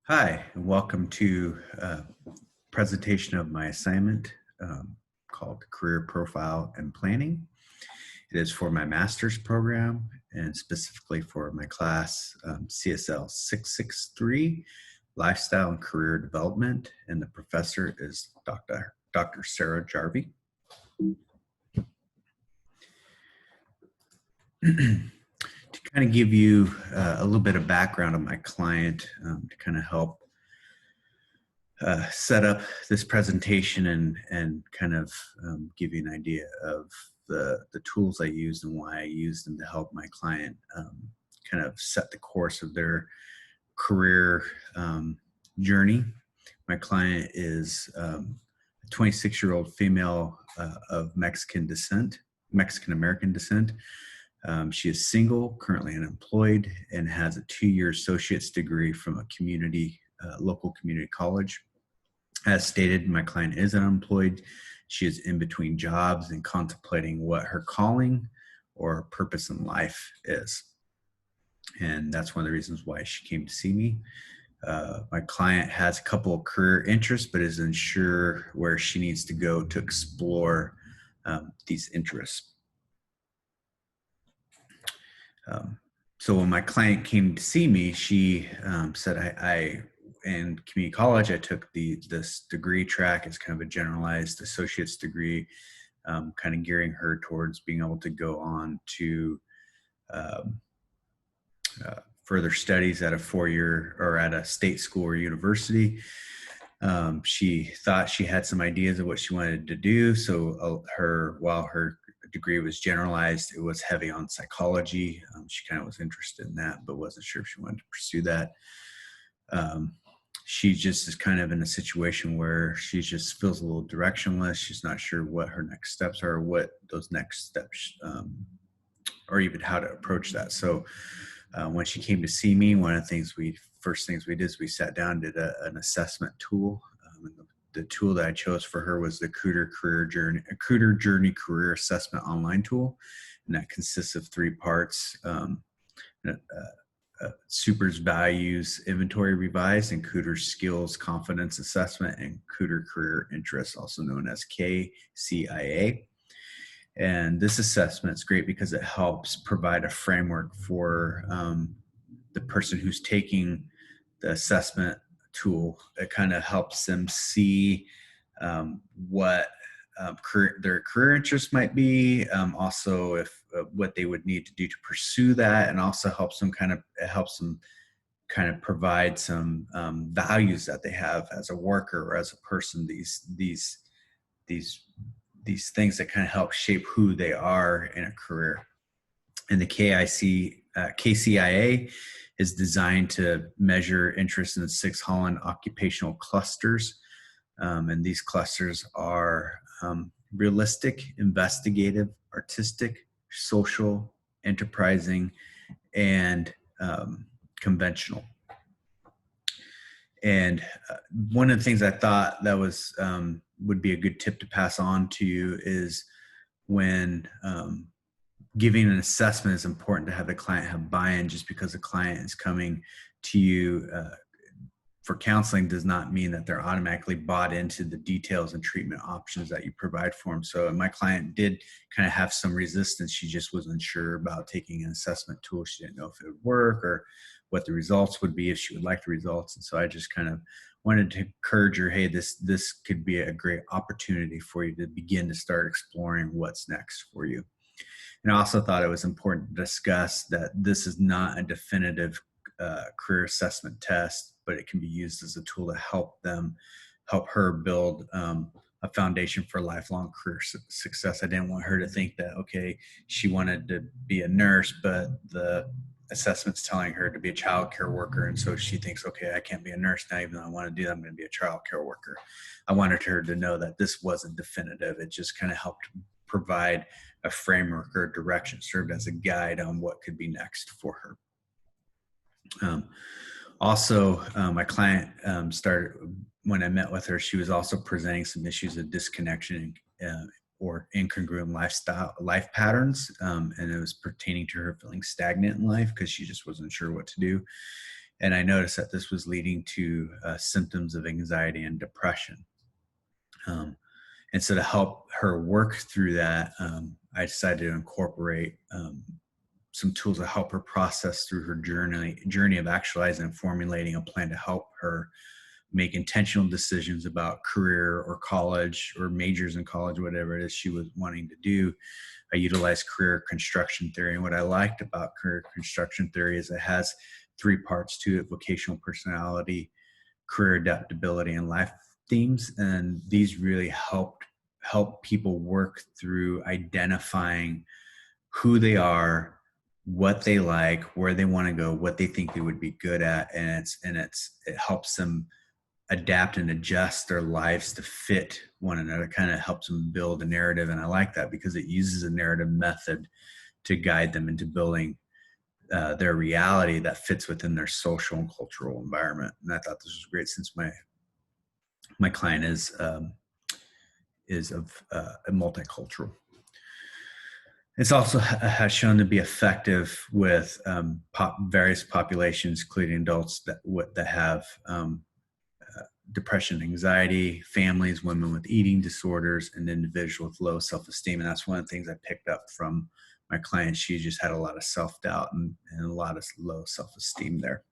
Hi, and welcome to a presentation of my assignment called Career Profile and Planning. It is for my master's program and specifically for my class CSL 663, Lifestyle and Career Development, and the professor is Dr. Sarah Jarvie. To kind of give you a little bit of background on my client to kind of help set up this presentation and kind of give you an idea of the tools I use and why I use them to help my client kind of set the course of their career journey. My client is a 26-year-old female of Mexican descent, Mexican-American descent. She is single, currently unemployed, and has a 2-year associate's degree from a local community college. As stated, my client is unemployed. She is in between jobs and contemplating what her calling or purpose in life is. And that's one of the reasons why she came to see me. My client has a couple of career interests, but is unsure where she needs to go to explore these interests. So when my client came to see me, she said, in community college, I took this degree track as kind of a generalized associate's degree, kind of gearing her towards being able to go on to further studies at a 4-year or at a state school or university. She thought she had some ideas of what she wanted to do. So while her degree was generalized, it was heavy on psychology. She kind of was interested in that, but wasn't sure if she wanted to pursue that. She just is kind of in a situation where she just feels a little directionless. She's not sure what her next steps are, what those next steps, or even how to approach that. So when she came to see me, one of the first things we did is we sat down, did an assessment tool. The tool that I chose for her was the Cooter Journey Career Assessment online tool, and that consists of 3 parts: Super's Values Inventory Revised, and Cooter's Skills Confidence Assessment, and Cooter Career Interests, also known as KCIA. And this assessment is great because it helps provide a framework for the person who's taking the assessment tool. It kind of helps them see what their career interests might be, also if what they would need to do to pursue that, and also helps them kind of provide some values that they have as a worker or as a person. These things that kind of help shape who they are in a career. And the KCIA is designed to measure interest in 6 Holland occupational clusters. And these clusters are realistic, investigative, artistic, social, enterprising, and conventional. And one of the things I thought that was would be a good tip to pass on to you is when giving an assessment, is important to have the client have buy-in. Just because the client is coming to you for counseling does not mean that they're automatically bought into the details and treatment options that you provide for them. So my client did kind of have some resistance. She just wasn't sure about taking an assessment tool. She didn't know if it would work or what the results would be, if she would like the results. And so I just kind of wanted to encourage her, hey, this could be a great opportunity for you to begin to start exploring what's next for you. And I also thought it was important to discuss that this is not a definitive career assessment test, but it can be used as a tool to help her build a foundation for lifelong career success. I didn't want her to think that, okay, she wanted to be a nurse, but the assessment's telling her to be a child care worker. And so she thinks, okay, I can't be a nurse now, even though I want to do that, I'm going to be a child care worker. I wanted her to know that this wasn't definitive. It just kind of helped provide a framework or direction, served as a guide on what could be next for her. My client started, when I met with her, she was also presenting some issues of disconnection or incongruent life patterns. And it was pertaining to her feeling stagnant in life because she just wasn't sure what to do. And I noticed that this was leading to symptoms of anxiety and depression. Um, and so to help her work through that, I decided to incorporate some tools to help her process through her journey of actualizing and formulating a plan to help her make intentional decisions about career or college or majors in college, whatever it is she was wanting to do. I utilized career construction theory. And what I liked about career construction theory is it has three parts to it: vocational personality, career adaptability, and life themes. And these really help people work through identifying who they are, what they like, where they want to go, what they think they would be good at. And it helps them adapt and adjust their lives to fit one another, kind of helps them build a narrative. And I like that because it uses a narrative method to guide them into building their reality that fits within their social and cultural environment. And I thought this was great since my client is of a multicultural. It's also has shown to be effective with various populations, including adults that have depression, anxiety, families, women with eating disorders, and individuals with low self-esteem. And that's one of the things I picked up from my client. She just had a lot of self-doubt and a lot of low self-esteem there.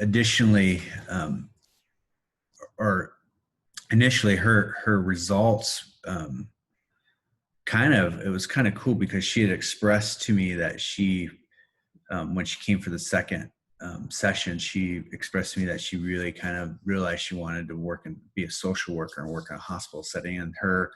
Additionally, initially her results, it was kind of cool because she had expressed to me that she, when she came for the second session, she expressed to me that she really kind of realized she wanted to work and be a social worker and work in a hospital setting. And her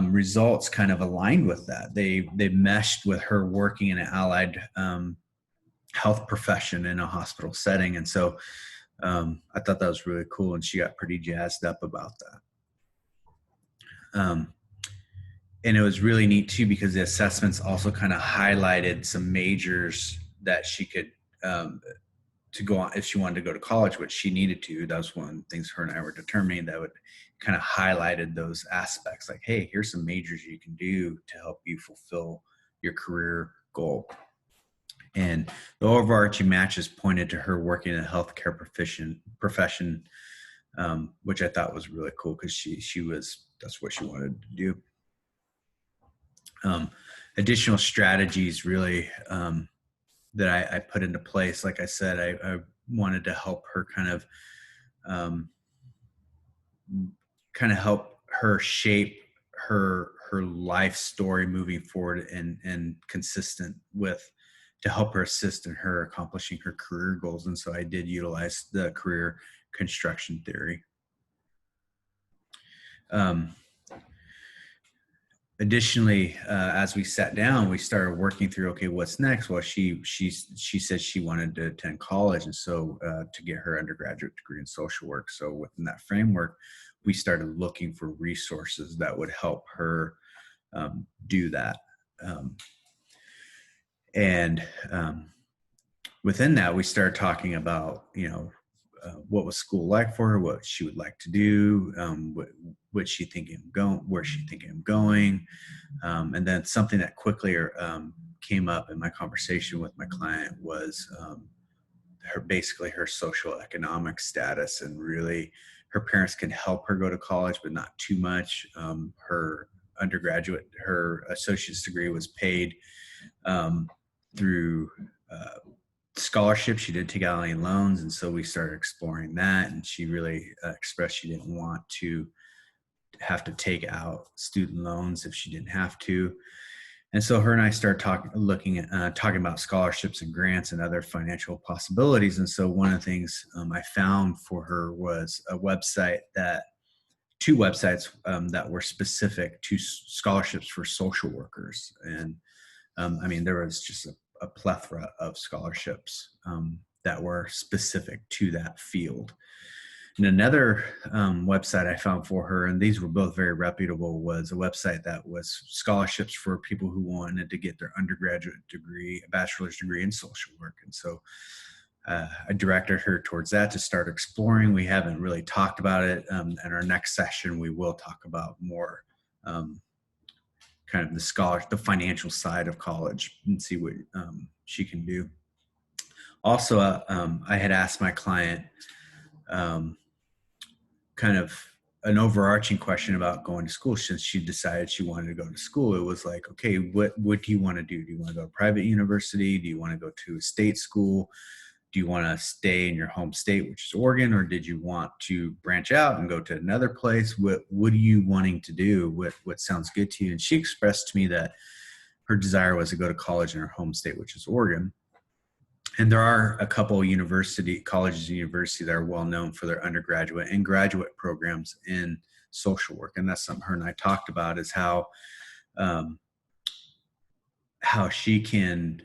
results kind of aligned with that. They meshed with her working in an allied health profession in a hospital setting. And so I thought that was really cool, and she got pretty jazzed up about that. And it was really neat too, because the assessments also kind of highlighted some majors that she could to go on if she wanted to go to college, which she needed to. That was one of the things her and I were determining, that would kind of highlighted those aspects, like, hey, here's some majors you can do to help you fulfill your career goal. And the overarching matches pointed to her working in a healthcare profession, which I thought was really cool, because that's what she wanted to do. Additional strategies really that I put into place. Like I said, I wanted to help her kind of help her shape her life story moving forward, and consistent with, to help her assist in her accomplishing her career goals. And so I did utilize the career construction theory. Additionally, as we sat down, we started working through, okay, what's next? Well, she said she wanted to attend college, and so to get her undergraduate degree in social work. So within that framework, we started looking for resources that would help her do that. Within that, we started talking about, what was school like for her, what she would like to do, where's she thinking of going. And then something that quickly came up in my conversation with my client was her social economic status, and really her parents can help her go to college, but not too much. Her associate's degree was paid through scholarship. She did take out any loans, and so we started exploring that, and she really expressed she didn't want to have to take out student loans if she didn't have to. And so her and I started talking about scholarships and grants and other financial possibilities. And so one of the things I found for her was two websites that were specific to scholarships for social workers. And there was just a plethora of scholarships that were specific to that field. And another website I found for her, and these were both very reputable, was a website that was scholarships for people who wanted to get their undergraduate degree, a bachelor's degree in social work. And so I directed her towards that to start exploring. We haven't really talked about it. In our next session, we will talk about more kind of the financial side of college, and see what she can do. Also, I had asked my client um, kind of an overarching question about going to school. Since she decided she wanted to go to school, it was like, okay, what do you want to do? Do you want to go to private university? Do you want to go to a state school? Do you want to stay in your home state, which is Oregon, or did you want to branch out and go to another place? What are you wanting to do? What sounds good to you? And she expressed to me that her desire was to go to college in her home state, which is Oregon. And there are a couple of colleges and universities that are well known for their undergraduate and graduate programs in social work. And that's something her and I talked about, is um, how she can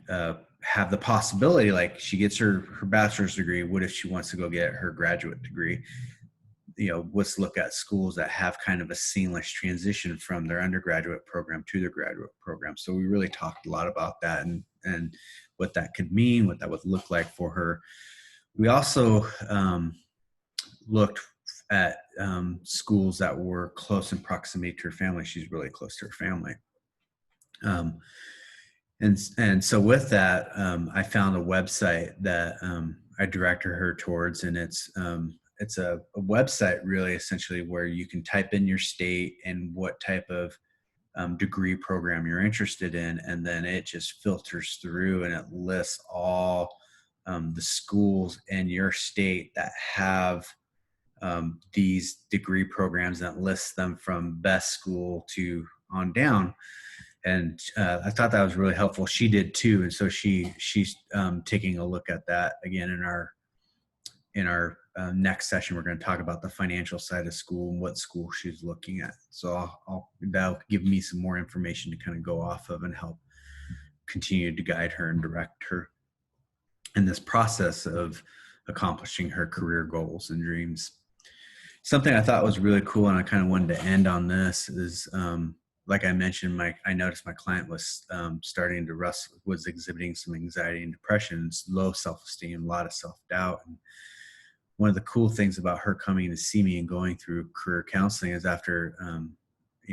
have the possibility, like she gets her bachelor's degree. What if she wants to go get her graduate degree? Let's look at schools that have kind of a seamless transition from their undergraduate program to their graduate program. So we really talked a lot about that, and what that could mean, what that would look like for her. We also looked at schools that were close in proximity to her family. She's really close to her family. And so with that, I found a website that I directed her towards, and it's a website really essentially where you can type in your state and what type of degree program you're interested in, and then it just filters through and it lists all the schools in your state that have these degree programs, that lists them from best school to on down. And I thought that was really helpful. She did too, and so she's taking a look at that again in our next session. We're going to talk about the financial side of school and what school she's looking at. So that'll give me some more information to kind of go off of and help continue to guide her and direct her in this process of accomplishing her career goals and dreams. Something I thought was really cool, and I kind of wanted to end on this, is like I mentioned, I noticed my client was starting to was exhibiting some anxiety and depression, low self-esteem, a lot of self-doubt. And one of the cool things about her coming to see me and going through career counseling is after,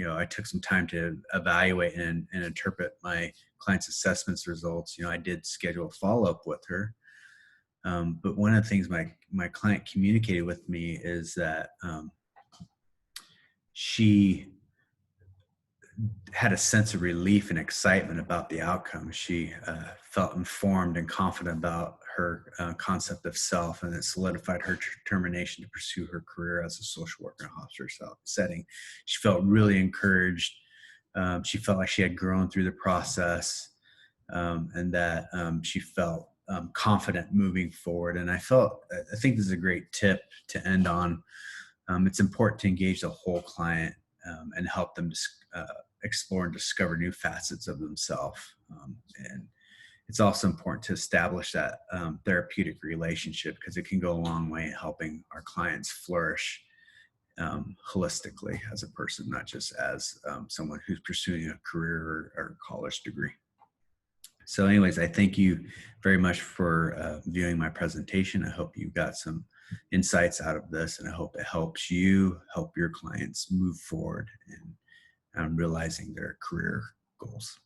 I took some time to evaluate and interpret my client's assessments results. I did schedule a follow-up with her. But one of the things my client communicated with me is that she had a sense of relief and excitement about the outcome. She felt informed and confident about her concept of self, and it solidified her determination to pursue her career as a social worker in a hospital setting. She felt really encouraged. She felt like she had grown through the process, and that she felt confident moving forward. And I think this is a great tip to end on. It's important to engage the whole client and help them explore and discover new facets of themselves. And it's also important to establish that therapeutic relationship, because it can go a long way in helping our clients flourish holistically as a person, not just as someone who's pursuing a career or college degree. So anyways, I thank you very much for viewing my presentation. I hope you got some insights out of this, and I hope it helps you help your clients move forward in realizing their career goals.